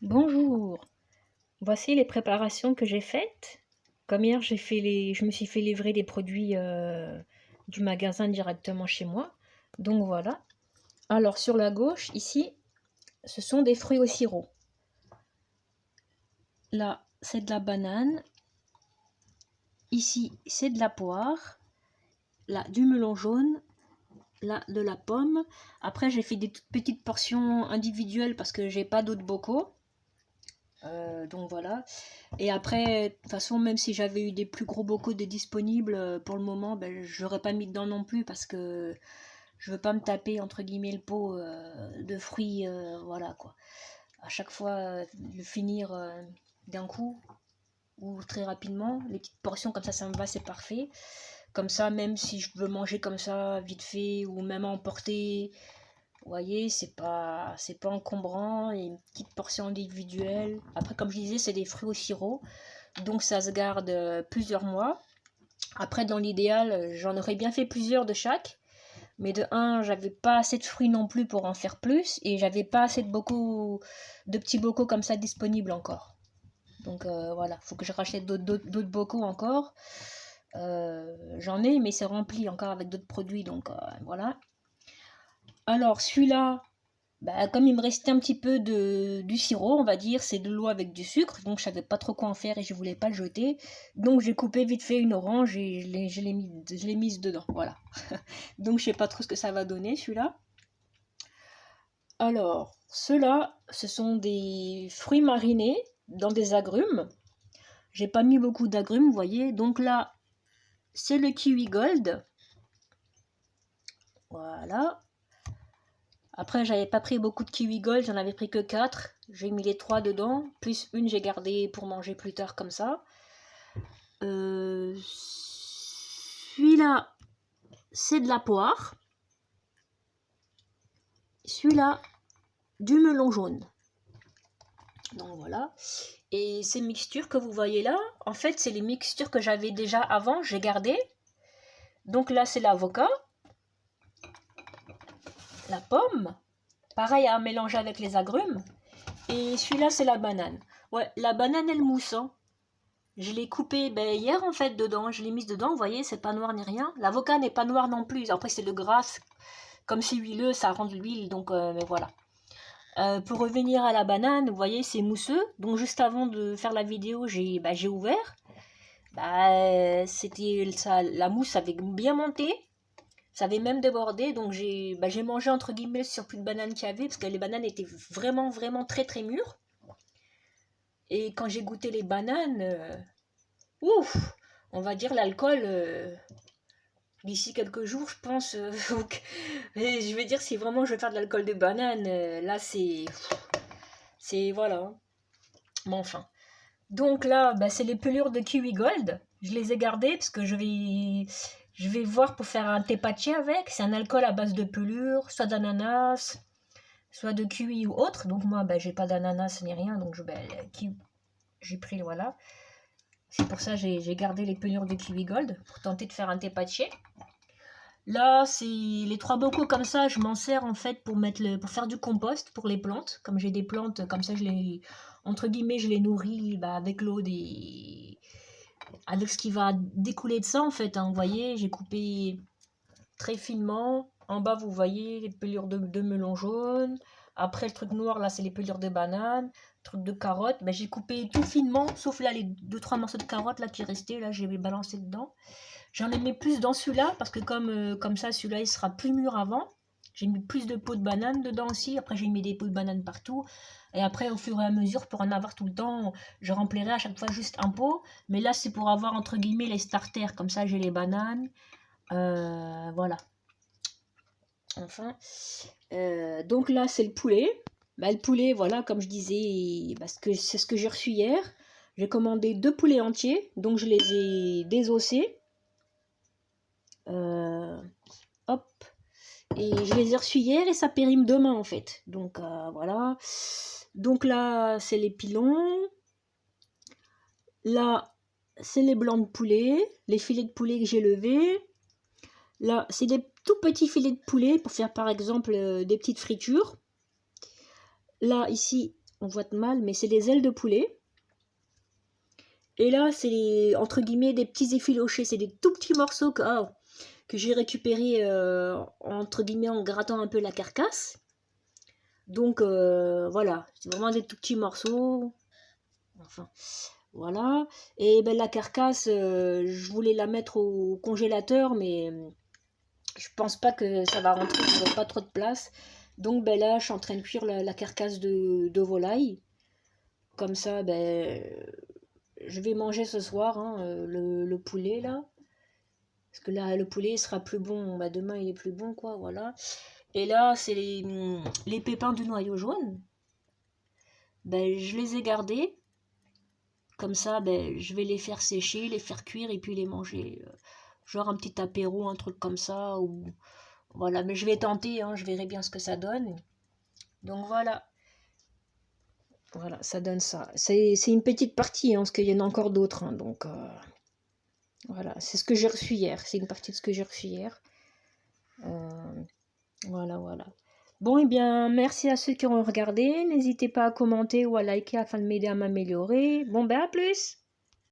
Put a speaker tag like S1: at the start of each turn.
S1: Bonjour, voici les préparations que j'ai faites. Comme hier, je me suis fait livrer des produits du magasin directement chez moi. Donc voilà. Alors sur la gauche, ici, ce sont des fruits au sirop. Là, c'est de la banane. Ici, c'est de la poire. Là, du melon jaune. Là, de la pomme. Après, j'ai fait des toutes petites portions individuelles parce que j'ai pas d'autres bocaux. Donc voilà. Et après, de toute façon, même si j'avais eu des plus gros bocaux de disponibles, pour le moment, ben, je n'aurais pas mis dedans non plus parce que je veux pas me taper entre guillemets le pot de fruits, voilà quoi. À chaque fois, le finir d'un coup ou très rapidement, les petites portions comme ça me va, c'est parfait. Comme ça, même si je veux manger comme ça vite fait ou même emporter, vous voyez, c'est pas encombrant et une petite portion individuelle. Après, comme je disais, c'est des fruits au sirop, donc ça se garde plusieurs mois. Après, dans l'idéal, j'en aurais bien fait plusieurs de chaque, mais de un, j'avais pas assez de fruits non plus pour en faire plus, et j'avais pas assez de petits bocaux comme ça disponibles encore. Donc voilà, faut que je rachète d'autres bocaux encore. J'en ai, mais c'est rempli encore avec d'autres produits, donc voilà. Alors celui-là, bah, comme il me restait un petit peu du sirop, on va dire, c'est de l'eau avec du sucre, donc je savais pas trop quoi en faire et je voulais pas le jeter. Donc j'ai coupé vite fait une orange et je l'ai mise dedans, voilà. Donc je sais pas trop ce que ça va donner celui-là. Alors, ceux-là, ce sont des fruits marinés dans des agrumes. J'ai pas mis beaucoup d'agrumes, vous voyez. Donc là, c'est le kiwi gold. Voilà. Après, j'avais pas pris beaucoup de kiwi gold, j'en avais pris que 4. J'ai mis les 3 dedans, plus une j'ai gardé pour manger plus tard comme ça. Celui-là, c'est de la poire. Celui-là, du melon jaune. Donc voilà. Et ces mixtures que vous voyez là, en fait, c'est les mixtures que j'avais déjà avant, j'ai gardé. Donc là, c'est l'avocat, la pomme. Pareil à mélanger avec les agrumes. Et celui-là, c'est la banane. Ouais, la banane, elle mousse. Hein. Je l'ai coupé hier en fait dedans. Je l'ai mise dedans. Vous voyez, c'est pas noir ni rien. L'avocat n'est pas noir non plus. Après, c'est de gras. Comme c'est huileux, ça rend de l'huile. Donc, mais voilà. Pour revenir à la banane, vous voyez, c'est mousseux. Donc, juste avant de faire la vidéo, j'ai ouvert. C'était ça, la mousse avait bien monté. Ça avait même débordé, donc j'ai mangé entre guillemets le surplus de bananes qu'il y avait, parce que les bananes étaient vraiment, vraiment très, très mûres. Et quand j'ai goûté les bananes, ouf, on va dire l'alcool, d'ici quelques jours, je pense, je vais dire si vraiment je veux faire de l'alcool de banane, là c'est voilà. Mais enfin. Donc là, c'est les pelures de kiwi gold. Je les ai gardées parce que je vais voir pour faire un tepache avec. C'est un alcool à base de pelures, soit d'ananas, soit de kiwi ou autre. Donc moi, j'ai pas d'ananas ni rien, donc j'ai pris, voilà. C'est pour ça que j'ai gardé les pelures de kiwi gold pour tenter de faire un tepache. Là, c'est les 3 bocaux comme ça, je m'en sers en fait pour faire du compost pour les plantes. Comme j'ai des plantes, comme ça, entre guillemets, je les nourris avec l'eau avec ce qui va découler de ça en fait. Hein. Vous voyez, j'ai coupé très finement. En bas, vous voyez les pelures de melon jaune. Après, le truc noir, là, c'est les pelures de banane. Le truc de carotte, j'ai coupé tout finement, sauf là, les 2-3 morceaux de carotte là, qui restaient. Là, j'ai balancé dedans. J'en ai mis plus dans celui-là, parce que comme ça, celui-là, il sera plus mûr avant. J'ai mis plus de peaux de banane dedans aussi. Après, j'ai mis des peaux de banane partout. Et après, au fur et à mesure, pour en avoir tout le temps, je remplirai à chaque fois juste un pot. Mais là, c'est pour avoir, entre guillemets, les starters. Comme ça, j'ai les bananes. Voilà. Enfin. Donc là, c'est le poulet. Le poulet, voilà, comme je disais, c'est ce que j'ai reçu hier. J'ai commandé 2 poulets entiers. Donc, je les ai désossés. Hop. Et je les ai reçus hier et ça périme demain en fait. Donc voilà. Donc là, c'est les pilons. Là, c'est les blancs de poulet, les filets de poulet que j'ai levés. Là, c'est des tout petits filets de poulet pour faire par exemple des petites fritures. Là, ici, on voit mal, mais c'est des ailes de poulet. Et là, c'est entre guillemets des petits effilochés, c'est des tout petits morceaux que j'ai récupérés entre guillemets en grattant un peu la carcasse. Donc voilà, c'est vraiment des tout petits morceaux. Enfin, voilà. Et ben la carcasse, je voulais la mettre au congélateur, mais je pense pas que ça va rentrer, j'aurai pas trop de place. Donc ben là, je suis en train de cuire la carcasse de volaille. Comme ça, ben, je vais manger ce soir hein, le poulet là. Parce que là, le poulet sera plus bon. Bah, demain, il est plus bon, quoi, voilà. Et là, c'est les pépins du noyau jaune. Ben, je les ai gardés. Comme ça, ben, je vais les faire sécher, les faire cuire et puis les manger. Genre un petit apéro, un truc comme ça. Ou... Voilà, mais je vais tenter, hein, je verrai bien ce que ça donne. Donc voilà. Voilà, ça donne ça. C'est une petite partie, hein, parce qu'il y en a encore d'autres. Hein, donc voilà, c'est ce que j'ai reçu hier. C'est une partie de ce que j'ai reçu hier. Voilà, voilà. Bon, eh bien, merci à ceux qui ont regardé. N'hésitez pas à commenter ou à liker afin de m'aider à m'améliorer. Bon, ben à plus!